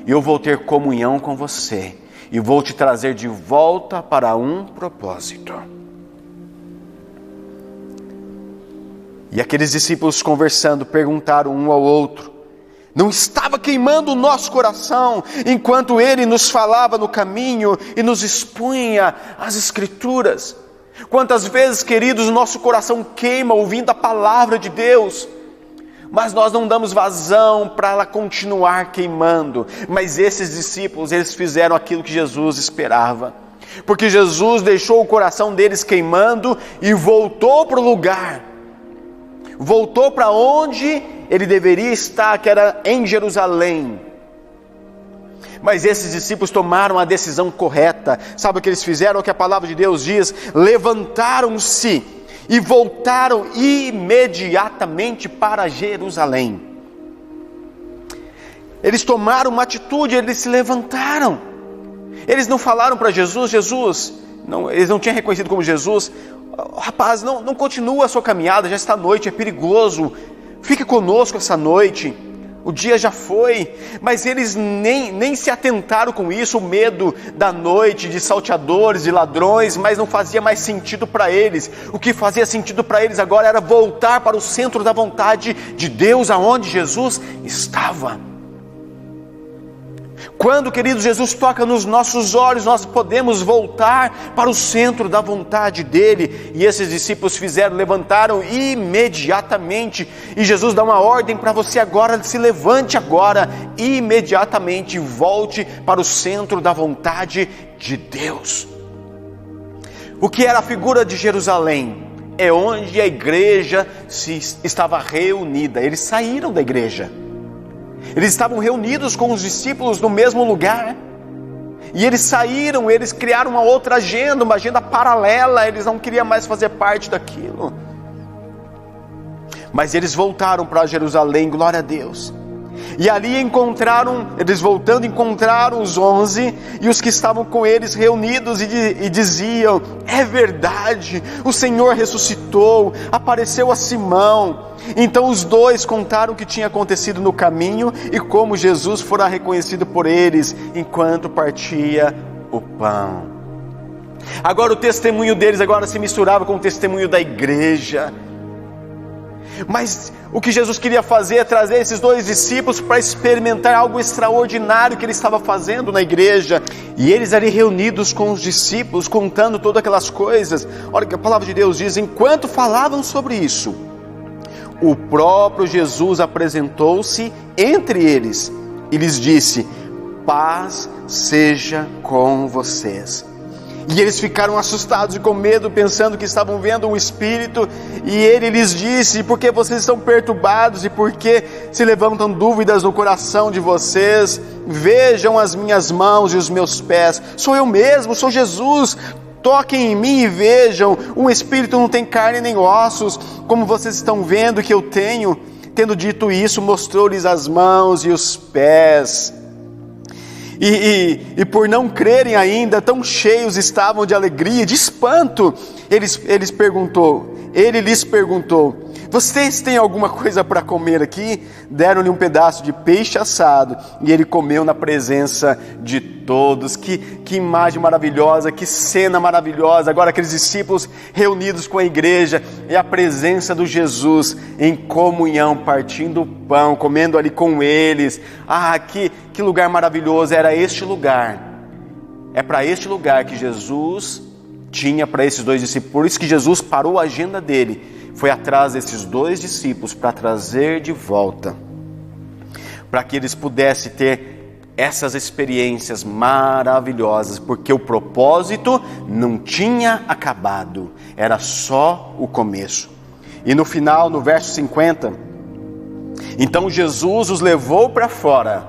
S1: eu vou ter comunhão com você e vou te trazer de volta para um propósito. E aqueles discípulos conversando perguntaram um ao outro: não estava queimando o nosso coração enquanto ele nos falava no caminho e nos expunha as Escrituras? Quantas vezes, queridos, o nosso coração queima ouvindo a palavra de Deus, mas nós não damos vazão para ela continuar queimando. Mas esses discípulos, eles fizeram aquilo que Jesus esperava, porque Jesus deixou o coração deles queimando e voltou para o lugar, voltou para onde ele deveria estar, que era em Jerusalém. Mas esses discípulos tomaram a decisão correta. Sabe o que eles fizeram? O que a palavra de Deus diz: levantaram-se e voltaram imediatamente para Jerusalém. Eles tomaram uma atitude, eles se levantaram. Eles não falaram para Jesus, não, eles não tinham reconhecido como Jesus: rapaz, não continua a sua caminhada, já está noite, é perigoso, fique conosco essa noite. O dia já foi. Mas eles nem se atentaram com isso, o medo da noite, de salteadores, de ladrões, mas não fazia mais sentido para eles. O que fazia sentido para eles agora era voltar para o centro da vontade de Deus, aonde Jesus estava. Quando, querido, Jesus toca nos nossos olhos, nós podemos voltar para o centro da vontade dele. E esses discípulos levantaram imediatamente. E Jesus dá uma ordem para você agora: se levante agora, imediatamente, e volte para o centro da vontade de Deus. O que era a figura de Jerusalém? É onde a igreja estava reunida. Eles saíram da igreja. Eles estavam reunidos com os discípulos no mesmo lugar, e eles saíram, eles criaram uma outra agenda, uma agenda paralela. Eles não queriam mais fazer parte daquilo, mas eles voltaram para Jerusalém, glória a Deus. E ali eles voltando encontraram os 11 e os que estavam com eles reunidos e diziam: é verdade, o Senhor ressuscitou, apareceu a Simão. Então os dois contaram o que tinha acontecido no caminho e como Jesus fora reconhecido por eles enquanto partia o pão. Agora o testemunho deles se misturava com o testemunho da igreja. Mas o que Jesus queria fazer é trazer esses dois discípulos para experimentar algo extraordinário que ele estava fazendo na igreja. E eles ali reunidos com os discípulos, contando todas aquelas coisas. Olha o que a palavra de Deus diz: enquanto falavam sobre isso, o próprio Jesus apresentou-se entre eles e lhes disse: paz seja com vocês. E eles ficaram assustados e com medo, pensando que estavam vendo um espírito. E ele lhes disse: por que vocês estão perturbados e por que se levantam dúvidas no coração de vocês? Vejam as minhas mãos e os meus pés, sou eu mesmo, sou Jesus. Toquem em mim e vejam, um espírito não tem carne nem ossos, como vocês estão vendo que eu tenho. Tendo dito isso, mostrou-lhes as mãos e os pés. E por não crerem ainda, tão cheios estavam de alegria, de espanto, ele lhes perguntou: vocês têm alguma coisa para comer aqui? Deram-lhe um pedaço de peixe assado e ele comeu na presença de todos. Que imagem maravilhosa, que cena maravilhosa. Agora aqueles discípulos reunidos com a igreja e a presença do Jesus em comunhão, partindo o pão, comendo ali com eles. Que lugar maravilhoso, era este lugar. É para este lugar que Jesus tinha para esses dois discípulos. Por isso que Jesus parou a agenda dele, foi atrás desses dois discípulos para trazer de volta, para que eles pudessem ter essas experiências maravilhosas, porque o propósito não tinha acabado, era só o começo. E no final, no verso 50, então Jesus os levou para fora.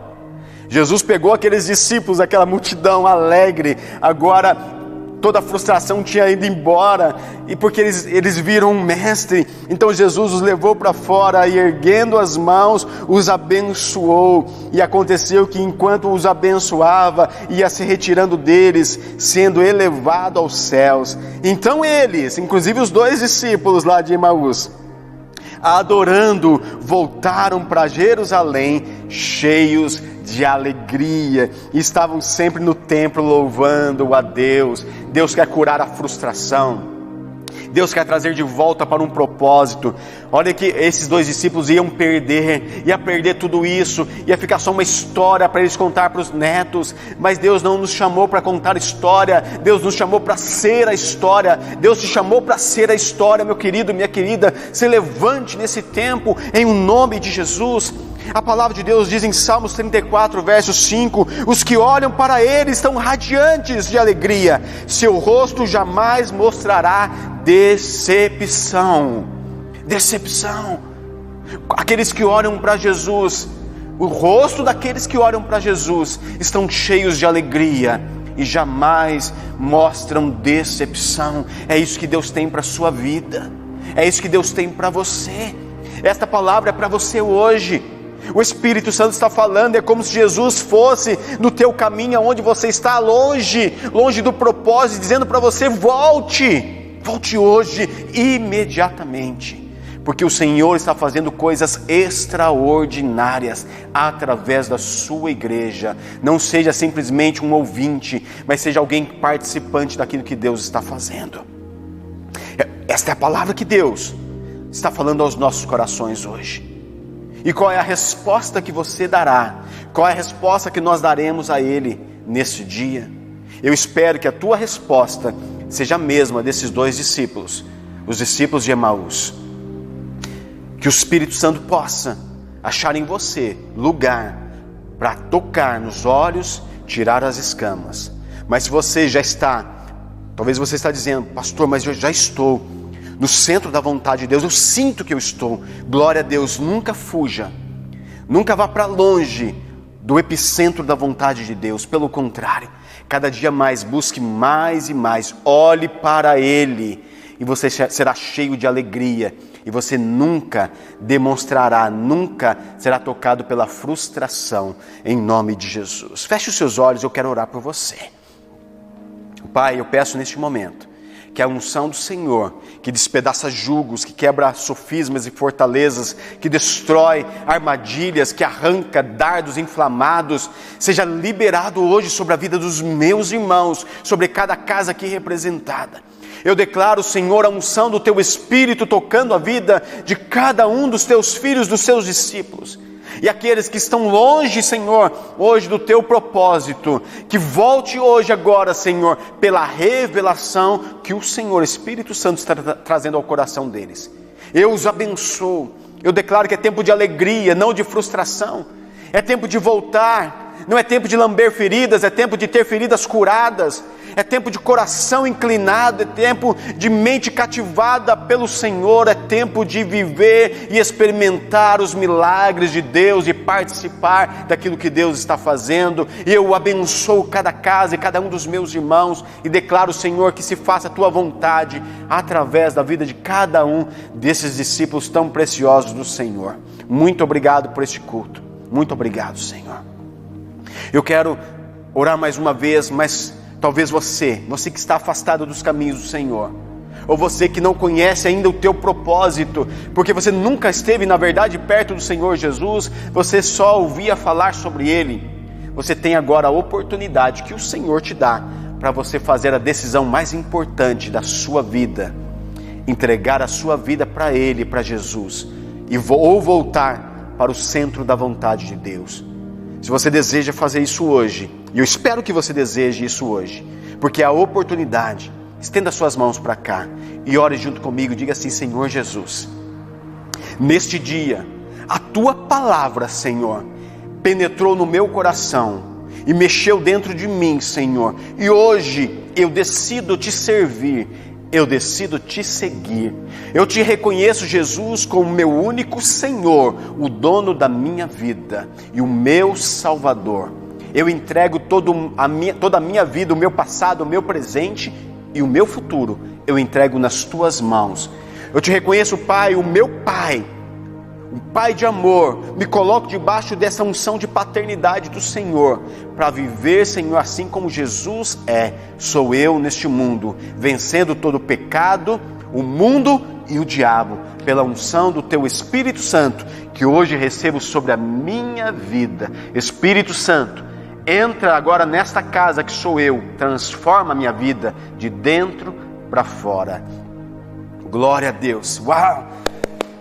S1: Jesus pegou aqueles discípulos, aquela multidão alegre, agora toda a frustração tinha ido embora, e porque eles viram um mestre, então Jesus os levou para fora e erguendo as mãos, os abençoou. E aconteceu que enquanto os abençoava, ia se retirando deles, sendo elevado aos céus. Então eles, inclusive os dois discípulos lá de Emaús, adorando, voltaram para Jerusalém cheios de alegria, e estavam sempre no templo louvando a Deus. Deus quer curar a frustração, Deus quer trazer de volta para um propósito. Olha que esses dois discípulos ia perder tudo isso, ia ficar só uma história para eles contar para os netos. Mas Deus não nos chamou para contar história, Deus nos chamou para ser a história. Deus te chamou para ser a história, meu querido, minha querida. Se levante nesse tempo em nome de Jesus. A palavra de Deus diz em Salmos 34, verso 5: os que olham para Ele estão radiantes de alegria, seu rosto jamais mostrará decepção. Aqueles que olham para Jesus, o rosto daqueles que olham para Jesus estão cheios de alegria e jamais mostram decepção. É isso que Deus tem para a sua vida, é isso que Deus tem para você. Esta palavra é para você hoje. O Espírito Santo está falando, é como se Jesus fosse no teu caminho, onde você está, longe do propósito, dizendo para você: volte hoje, imediatamente, porque o Senhor está fazendo coisas extraordinárias através da sua igreja. Não seja simplesmente um ouvinte, mas seja alguém participante daquilo que Deus está fazendo. Esta é a palavra que Deus está falando aos nossos corações hoje. E qual é a resposta que você dará? Qual é a resposta que nós daremos a Ele nesse dia? Eu espero que a tua resposta seja a mesma desses dois discípulos, os discípulos de Emaús. Que o Espírito Santo possa achar em você lugar para tocar nos olhos, tirar as escamas. Mas se você já está, talvez você está dizendo: pastor, mas eu já estou no centro da vontade de Deus, eu sinto que eu estou. Glória a Deus, nunca fuja, nunca vá para longe do epicentro da vontade de Deus. Pelo contrário, cada dia mais, busque mais e mais, olhe para Ele, e você será cheio de alegria, e você nunca nunca será tocado pela frustração, em nome de Jesus. Feche os seus olhos, eu quero orar por você. Pai, eu peço neste momento que a unção do Senhor, que despedaça julgos, que quebra sofismas e fortalezas, que destrói armadilhas, que arranca dardos inflamados, seja liberado hoje sobre a vida dos meus irmãos, sobre cada casa aqui representada. Eu declaro, Senhor, a unção do Teu Espírito tocando a vida de cada um dos Teus filhos, dos Seus discípulos. E aqueles que estão longe, Senhor, hoje do Teu propósito, que volte hoje agora, Senhor, pela revelação que o Senhor, Espírito Santo, está trazendo ao coração deles. Eu os abençoo, Eu declaro que é tempo de alegria, não de frustração. É tempo de voltar. Não é tempo de lamber feridas, é tempo de ter feridas curadas. É tempo de coração inclinado, é tempo de mente cativada pelo Senhor. É tempo de viver e experimentar os milagres de Deus e participar daquilo que Deus está fazendo. E eu abençoo cada casa e cada um dos meus irmãos e declaro, Senhor, que se faça a Tua vontade através da vida de cada um desses discípulos tão preciosos do Senhor. Muito obrigado por este culto. Muito obrigado, Senhor. Eu quero orar mais uma vez, mas talvez você que está afastado dos caminhos do Senhor, ou você que não conhece ainda o teu propósito, porque você nunca esteve na verdade perto do Senhor Jesus, você só ouvia falar sobre Ele, você tem agora a oportunidade que o Senhor te dá, para você fazer a decisão mais importante da sua vida, entregar a sua vida para Ele, para Jesus, ou voltar para o centro da vontade de Deus. Se você deseja fazer isso hoje, e eu espero que você deseje isso hoje, porque é a oportunidade, estenda suas mãos para cá e ore junto comigo, diga assim: Senhor Jesus, neste dia, a Tua palavra, Senhor, penetrou no meu coração e mexeu dentro de mim, Senhor, e hoje eu decido Te servir, eu decido Te seguir. Eu Te reconheço, Jesus, como meu único Senhor, o dono da minha vida e o meu Salvador. Eu entrego toda a minha vida, o meu passado, o meu presente e o meu futuro, eu entrego nas Tuas mãos. Eu Te reconheço, Pai, o meu Pai, um Pai de amor. Me coloco debaixo dessa unção de paternidade do Senhor, para viver, Senhor, assim como Jesus é. Sou eu neste mundo, vencendo todo o pecado, o mundo e o diabo, pela unção do Teu Espírito Santo, que hoje recebo sobre a minha vida. Espírito Santo, entra agora nesta casa que sou eu, transforma a minha vida de dentro para fora. Glória a Deus. Uau!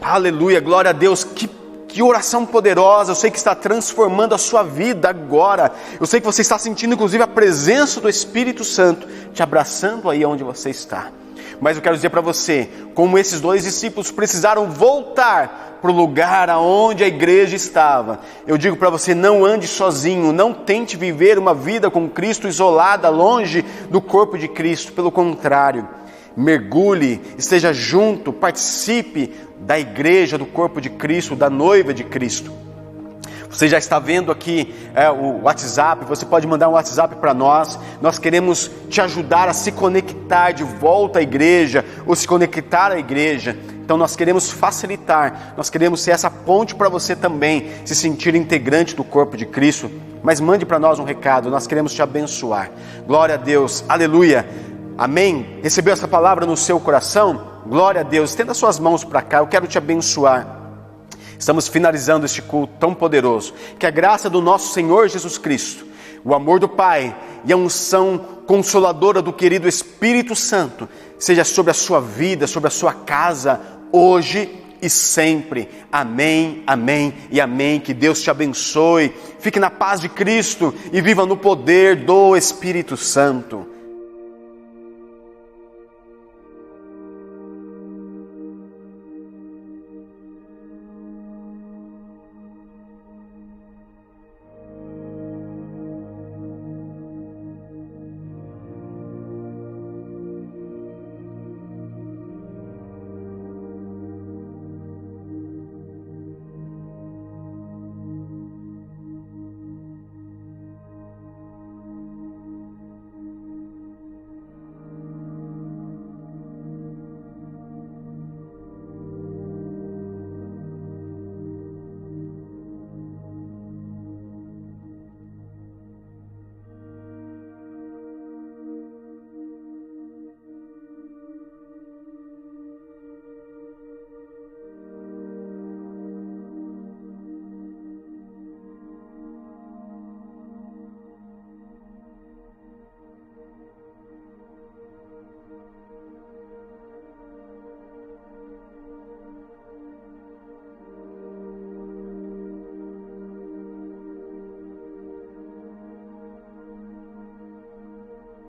S1: Aleluia, glória a Deus. Que oração poderosa. Eu sei que está transformando a sua vida agora. Eu sei que você está sentindo inclusive a presença do Espírito Santo te abraçando aí onde você está. Mas eu quero dizer para você, como esses dois discípulos precisaram voltar para o lugar aonde a igreja estava, eu digo para você: não ande sozinho, não tente viver uma vida com Cristo isolada, longe do corpo de Cristo. Pelo contrário, mergulhe, esteja junto, participe da igreja, do corpo de Cristo, da noiva de Cristo. Você já está vendo aqui o WhatsApp, você pode mandar um WhatsApp para nós. Nós queremos te ajudar a se conectar de volta à igreja, ou se conectar à igreja. Então nós queremos facilitar, nós queremos ser essa ponte para você também se sentir integrante do corpo de Cristo. Mas mande para nós um recado, nós queremos te abençoar. Glória a Deus, aleluia, amém. Recebeu essa palavra no seu coração? Glória a Deus. Estenda suas mãos para cá, eu quero te abençoar. Estamos finalizando este culto tão poderoso. Que a graça do nosso Senhor Jesus Cristo, o amor do Pai e a unção consoladora do querido Espírito Santo seja sobre a sua vida, sobre a sua casa, hoje e sempre. Amém, amém e amém. Que Deus te abençoe. Fique na paz de Cristo e viva no poder do Espírito Santo.